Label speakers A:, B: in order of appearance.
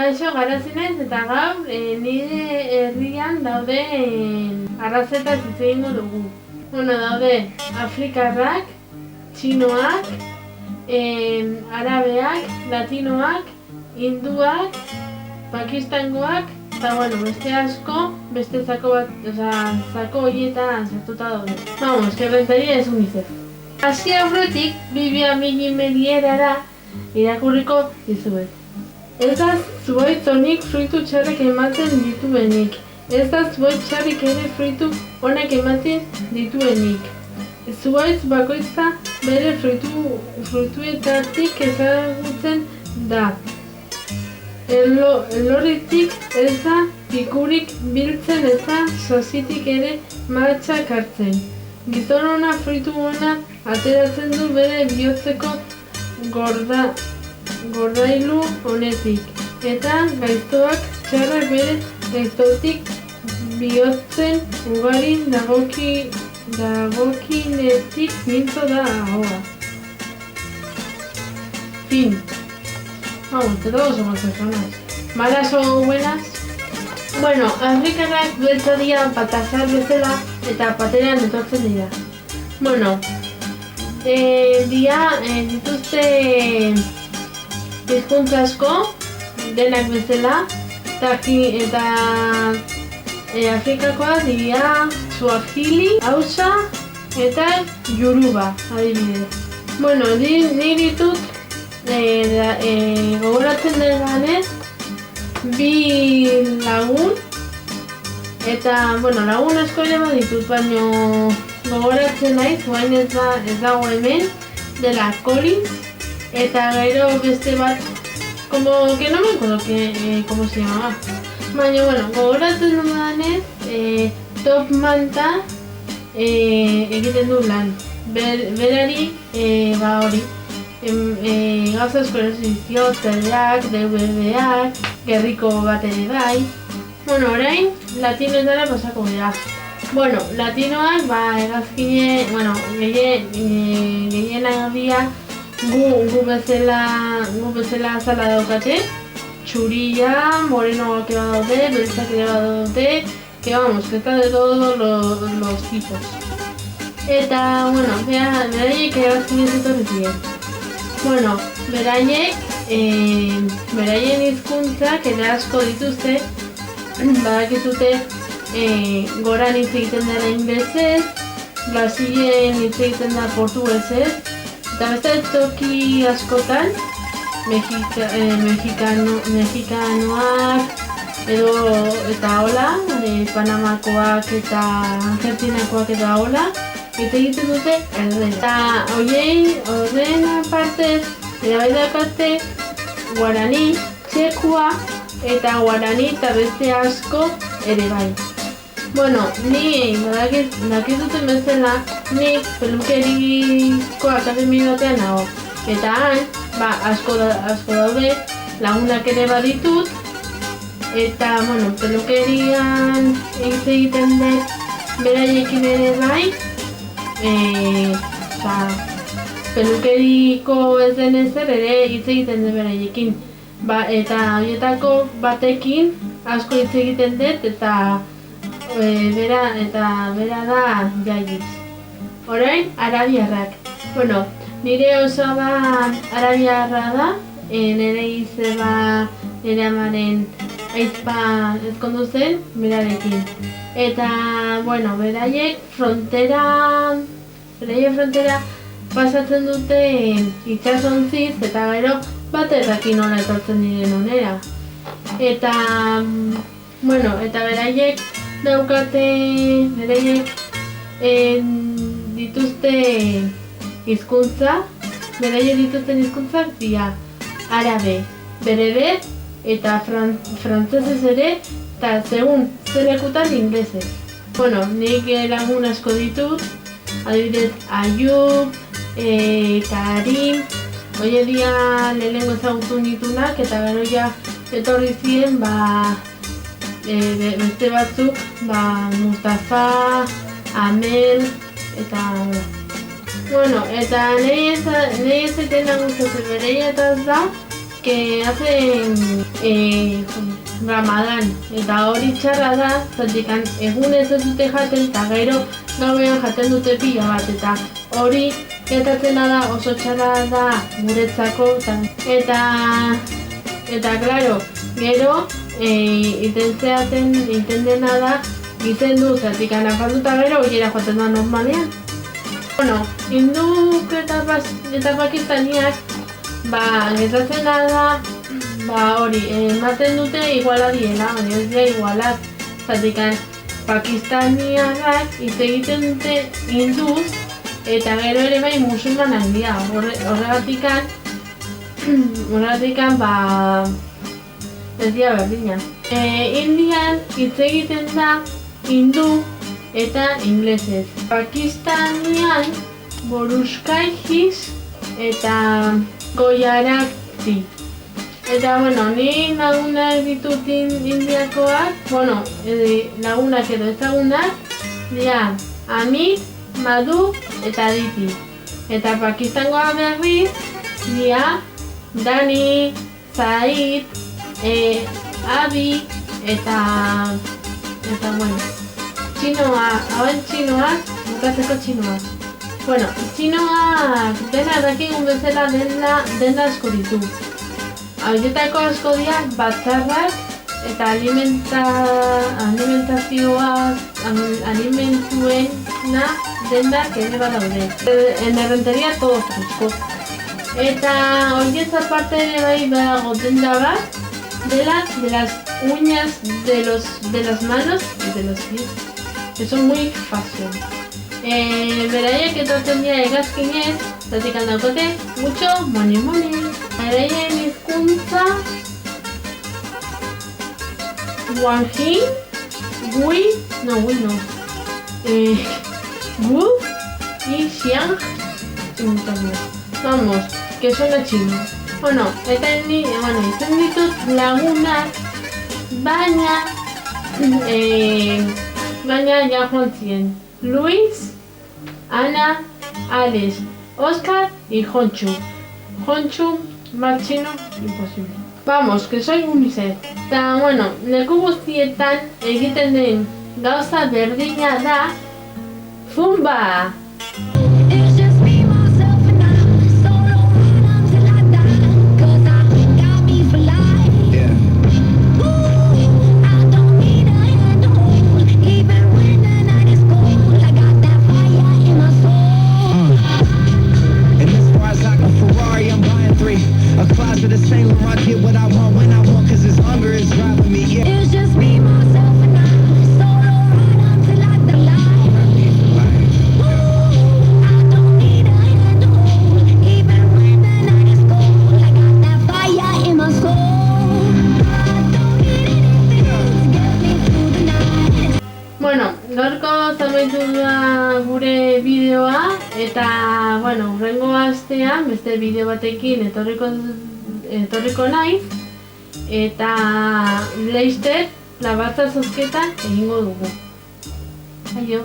A: Kaixo, Garazi naiz eta gaur nire herrian daude arrazetaz hitz egingo dugu. Daude afrikarrak, txinoak, arabeak, latinoak, hinduak, pakistangoak, eta beste asko, beste zako zako horietan sartuta daude. Vamos, que rentaria es UNICEF. Hasi aurretik, Wikimedia irakurriko dizuet. Ez da zuhaitz honik fruitu txarrik ematen dituenik. Ez da zuhaitz txarrik ere fruitu honek ematen dituenik. Zuhaitz bakoitza bere fruituetatik ezagutzen da. Elorritik ez da pikurik biltzen eta sasitik ere martxak hartzen. Gizon hona fruitu hona ateratzen du bere bihotzeko gordailu honetik, eta gaiztoak txarrak bere gaiztotik bihotzen ugarin dagokinetik mintzo da ahoa. Fin. Vamos, que todos somos personas. Malas o buenas? Afrikarrak beltza dira patazar bezala eta pateran etortzen dira. Dituzte hizkuntza asko, denak bezala, eta Afrikakoak dira Swahili, Hausa eta Yoruba, adibidez. Nik ditut gogoratzen denganez, bi lagun, eta lagun asko ere baditut, baina gogoratzen naiz, guain ez dago hemen, dela Collins, eta gero beste bat, como que no me acuerdo cómo se llamaba. Baina, gogoratzen dudanez, Top Manta egiten du lan. Berari, hori, gauza asko erosizio, teleak, DVD-ak, gerriko bat ere bai. Orain, latinoetara pasako dira. Latinoak, hegazkine, gehienak dira, gu bezala azala daukate, txuria, morenoak eba daude, beltzak eba daude, que está de todos los tipos. Eta, beraiek egazkinez etorri ziren. Beraien hizkuntzak ere asko dituzte, badakizute goran hitz egiten dara inglesez, Brasilen hitz egiten da portuguesez, eta beste toki askotan, mexikanoak eta hola, Panamakoak eta Argentinakoak eta hola, hitz egiten dute erden. Eta horren partez, erabai dakate guarani, txekua eta guarani eta beste asko ere bai. Ni dakizuten bezala, nik pelukeriko akademi batean nago. Eta han, asko daude, lagunak ere baditut. Eta, pelukerian egiten dut beraiekin ere bai. Pelukeriko ez den ezer ere hitz egiten dut beraiekin. Eta horietako batekin asko hitz egiten dut eta bera da Jaigiz. Orain, arabiarrak. Nire osaba arabiarra da, nire izeba nire amaren aizpa ezkondu zen berarekin. Eta, beraiek frontera pasatzen dute itxasontziz eta gero baterrakin nola etortzen diren onera. Eta, beraiek dituzte hizkuntza, beraiek dituzten hizkuntzak dira arabe, bereber eta frantzesez ere, eta segun zelekutan inglesez. Nik lagun asko ditut, adibidez Ayub, Karim, hori dira lehenengo ezagutu nitunak, eta gero etorri ziren beste batzuk, Mustafa, Amel, eta eta nahi ez zaiten gustatzen bereietaz da, que hacen Ramadan, eta hori txarra da, zatikan egunez ez dute jaten, eta gero gauean jaten dute pila bat, eta hori gertatzena da oso txarra da guretzako, eta claro, gero iten dena da, egiten du, zatikan afalduta gero, horiera joaten da normalean. Bueno, hinduk eta pakistaniak, gertatzen da, hori, ematen dute iguala diela, baina ez dira igualak, zatikan pakistaniak hitz egiten dute hinduz, eta gero ere bai musulmanak dira, horregatikan, ez dira berdina. Indian hitz egiten da hindu eta inglesez. Pakistanian boruskaijiz eta goiarakti. Eta, bueno, ni lagunak ditut indiakoak, lagunak edo ezagunak, dira Amit, Madu eta Aditi. Eta pakistangoa berriz, dira Dani, Said, Abi eta bueno, hauen txinoak, bukatzeko txinoak. Bueno, txinoak dena dakigun bezala denda asko ditu. Horietako asko dira batzarrak eta alimentuena dendak ere badaude. En errenteria todo fresco. Eta horietz aparte ere bai badago denda bat, de las uñas de las manos y de los pies, que son muy fácil. Beraiek etortzen dira hegazkinez, zatikan daukote, mucho money. Beraien hizkuntza Wanjin, Wu y Xiang, vamos, que suena chino. Bueno, izen ditut lagunak, baina ja joan ziren. Luis, Ana, Alex, Oscar y Honchu. Honchu, más chino, imposible. Vamos, que soy UNICEF. Eta, bueno, leku guztietan egiten den gauza berdina da Zumba! Gaurko zamaitu da gure bideoa, eta, hurrengo astean beste bideo batekin etorriko naiz, eta laster labartza zozketan egingo dugu. Aio!